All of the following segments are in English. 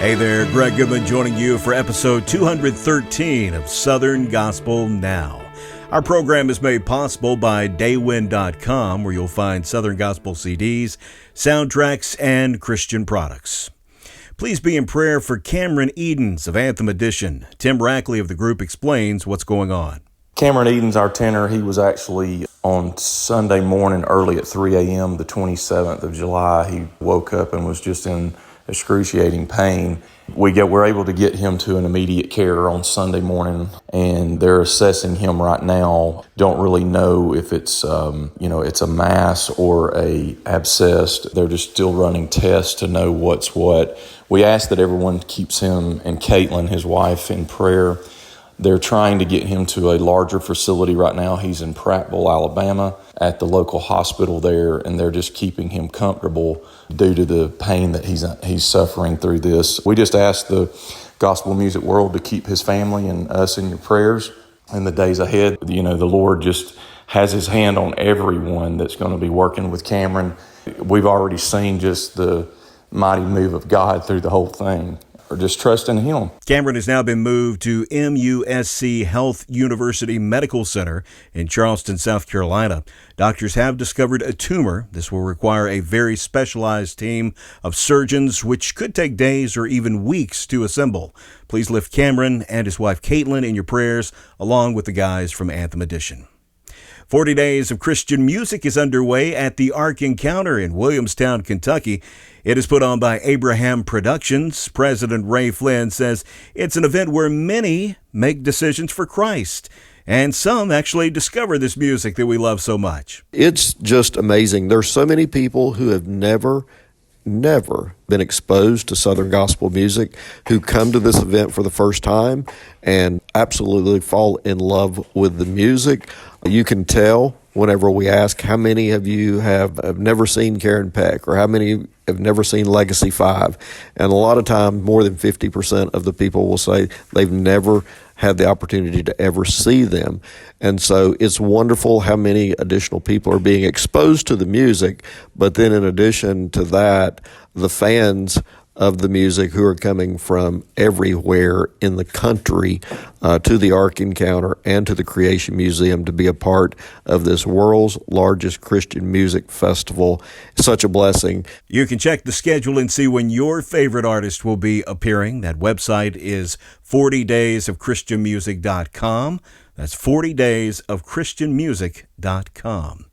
Hey there, Greg Goodman joining you for episode 213 of Southern Gospel Now. Our program is made possible by Daywind.com, where you'll find Southern Gospel CDs, soundtracks, and Christian products. Please be in prayer for Cameron Edens of Anthem Edition. Tim Rackley of the group explains what's going on. Cameron Edens, our tenor, he was actually on Sunday morning early at 3 a.m., the 27th of July. He woke up and was just in excruciating pain. We're able to get him to an immediate care on Sunday morning, and they're assessing him right now. Don't really know if it's it's a mass or a abscess. They're just still running tests to know what's what. We ask that everyone keeps him and Caitlyn, his wife, in prayer. They're trying to get him to a larger facility right now. He's in Prattville, Alabama, at the local hospital there, and they're just keeping him comfortable due to the pain that he's suffering through this. We just ask the gospel music world to keep his family and us in your prayers in the days ahead. You know, the Lord just has his hand on everyone that's going to be working with Cameron. We've already seen just the mighty move of God through the whole thing. Or just trust in him. Cameron has now been moved to MUSC Health University Medical Center in Charleston, South Carolina. Doctors have discovered a tumor. This will require a very specialized team of surgeons, which could take days or even weeks to assemble. Please lift Cameron and his wife Caitlyn in your prayers, along with the guys from Anthem Edition. 40 Days of Christian Music is underway at the Ark Encounter in Williamstown, Kentucky. It is put on by Abraham Productions. President Ray Flynn says it's an event where many make decisions for Christ, and some actually discover this music that we love so much. It's just amazing. There's so many people who have never been exposed to Southern gospel music who come to this event for the first time and absolutely fall in love with the music. You can tell whenever we ask how many of you have never seen Karen Peck or how many have never seen Legacy 5. And a lot of times, more than 50% of the people will say they've never had the opportunity to ever see them. And so it's wonderful how many additional people are being exposed to the music. But then in addition to that, the fans of the music who are coming from everywhere in the country to the Ark Encounter and to the Creation Museum to be a part of this world's largest Christian music festival. It's such a blessing. You can check the schedule and see when your favorite artist will be appearing. That website is 40daysofchristianmusic.com. That's 40daysofchristianmusic.com.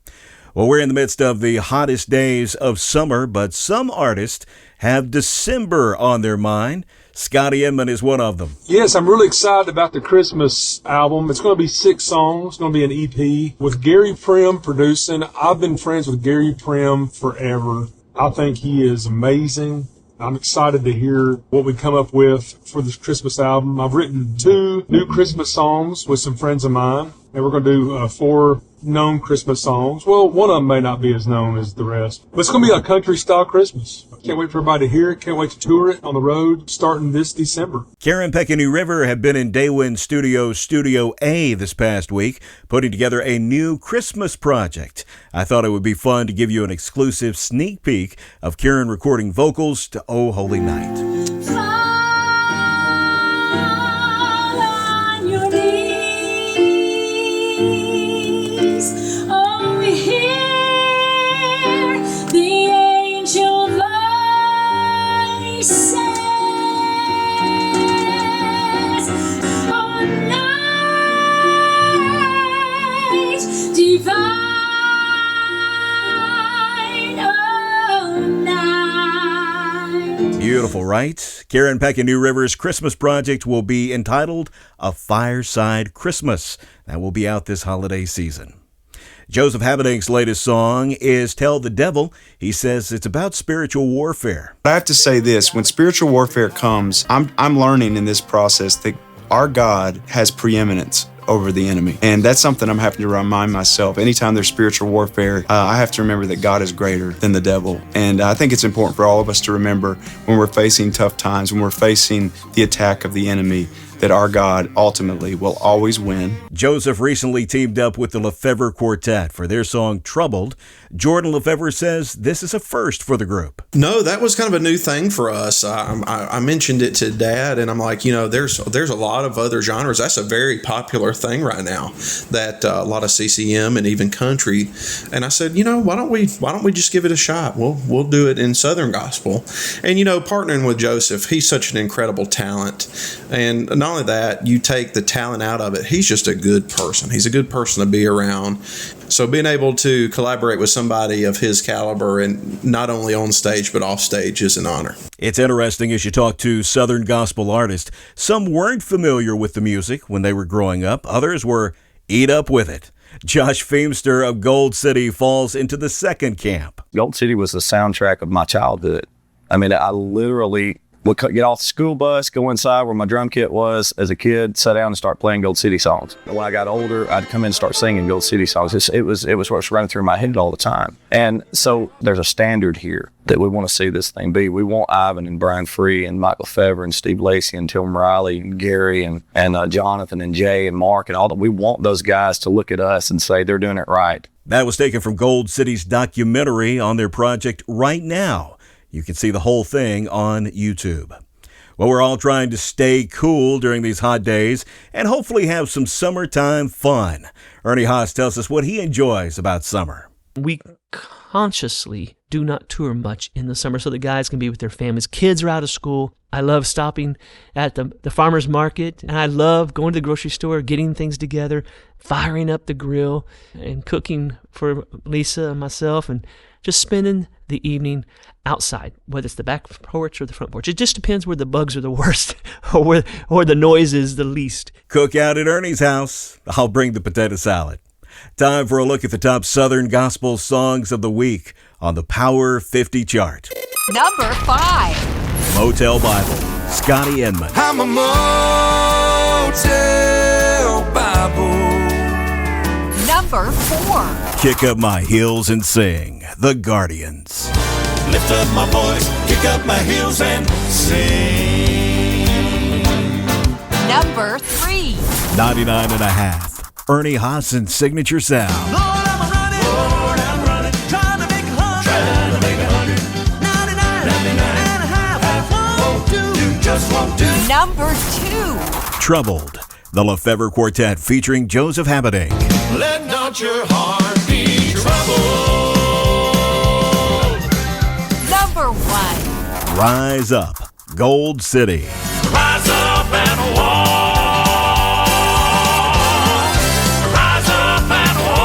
Well, we're in the midst of the hottest days of summer, but some artists have December on their mind. Scotty Inman is one of them. Yes, I'm really excited about the Christmas album. It's going to be 6 songs. It's going to be an EP with Gary Prim producing. I've been friends with Gary Prim forever. I think he is amazing. I'm excited to hear what we come up with for this Christmas album. I've written 2 new Christmas songs with some friends of mine, and we're going to do 4 known Christmas songs. Well, one of them may not be as known as the rest, but it's going to be a country-style Christmas. Can't wait for everybody to hear it. Can't wait to tour it on the road starting this December. Karen Peck and New River have been in Daywind Studio A this past week, putting together a new Christmas project. I thought it would be fun to give you an exclusive sneak peek of Karen recording vocals to Oh Holy Night. Beautiful, right? Karen Peck and New River's Christmas project will be entitled A Fireside Christmas. That will be out this holiday season. Joseph Habedank's latest song is Tell the Devil. He says it's about spiritual warfare. I have to say this, when spiritual warfare comes, I'm learning in this process that our God has preeminence over the enemy. And that's something I'm having to remind myself. Anytime there's spiritual warfare, I have to remember that God is greater than the devil. And I think it's important for all of us to remember when we're facing tough times, when we're facing the attack of the enemy, that our God ultimately will always win. Joseph recently teamed up with the LeFevre Quartet for their song Troubled. Jordan LeFevre says this is a first for the group. No, that was kind of a new thing for us. I mentioned it to Dad, and I'm like, there's a lot of other genres. That's a very popular thing right now, that a lot of CCM and even country. And I said, why don't we just give it a shot? We'll do it in Southern gospel. And partnering with Joseph, he's such an incredible talent. And not only that, you take the talent out of it. He's just a good person. He's a good person to be around. So being able to collaborate with somebody of his caliber, and not only on stage but off stage, is an honor. It's interesting as you talk to Southern gospel artists. Some weren't familiar with the music when they were growing up. Others were eat up with it. Josh Feemster of Gold City falls into the second camp. Gold City was the soundtrack of my childhood. I mean, I literally would get off the school bus, go inside where my drum kit was as a kid, sit down and start playing Gold City songs. When I got older, I'd come in and start singing Gold City songs. It was what was running through my head all the time. And so there's a standard here that we want to see this thing be. We want Ivan and Brian Free and Mike LeFevre and Steve Lacy and Tim Riley and Gary and Jonathan and Jay and Mark and all that. We want those guys to look at us and say they're doing it right. That was taken from Gold City's documentary on their project Right Now. You can see the whole thing on YouTube. Well, we're all trying to stay cool during these hot days and hopefully have some summertime fun. Ernie Haas tells us what he enjoys about summer. We consciously do not tour much in the summer so the guys can be with their families. Kids are out of school. I love stopping at the farmer's market, and I love going to the grocery store, getting things together, firing up the grill, and cooking for Lisa and myself, and just spending the evening outside, whether it's the back porch or the front porch. It just depends where the bugs are the worst or the noise is the least. Cook out at Ernie's house. I'll bring the potato salad. Time for a look at the top Southern gospel songs of the week on the Power 50 chart. Number 5. Motel Bible, Scotty Inman. I'm a Motel Bible. Number 4. Kick Up My Heels and Sing, The Guardians. Lift up my voice, kick up my heels and sing. Number 3. 99 and a half, Ernie Haas's signature sound. Lord, I'm running. Lord, I'm running. Trying to make 100. Trying to make 100. 99 and a half. Won't do. Number 2. Troubled, the LeFevre Quartet featuring Joseph Habedank. Let not your heart be troubled. Number 1. Rise Up, Gold City. Rise up and walk. Rise up and walk.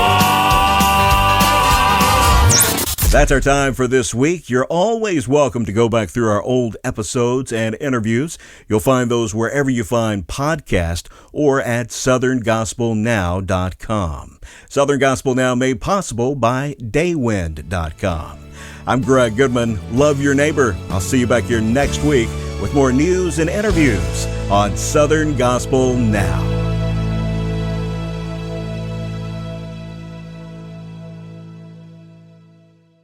That's our time for this week. You're always welcome to go back through our old episodes and interviews. You'll find those wherever you find podcasts or at southerngospelnow.com. Southern Gospel Now made possible by Daywind.com. I'm Greg Goodman. Love your neighbor. I'll see you back here next week with more news and interviews on Southern Gospel Now.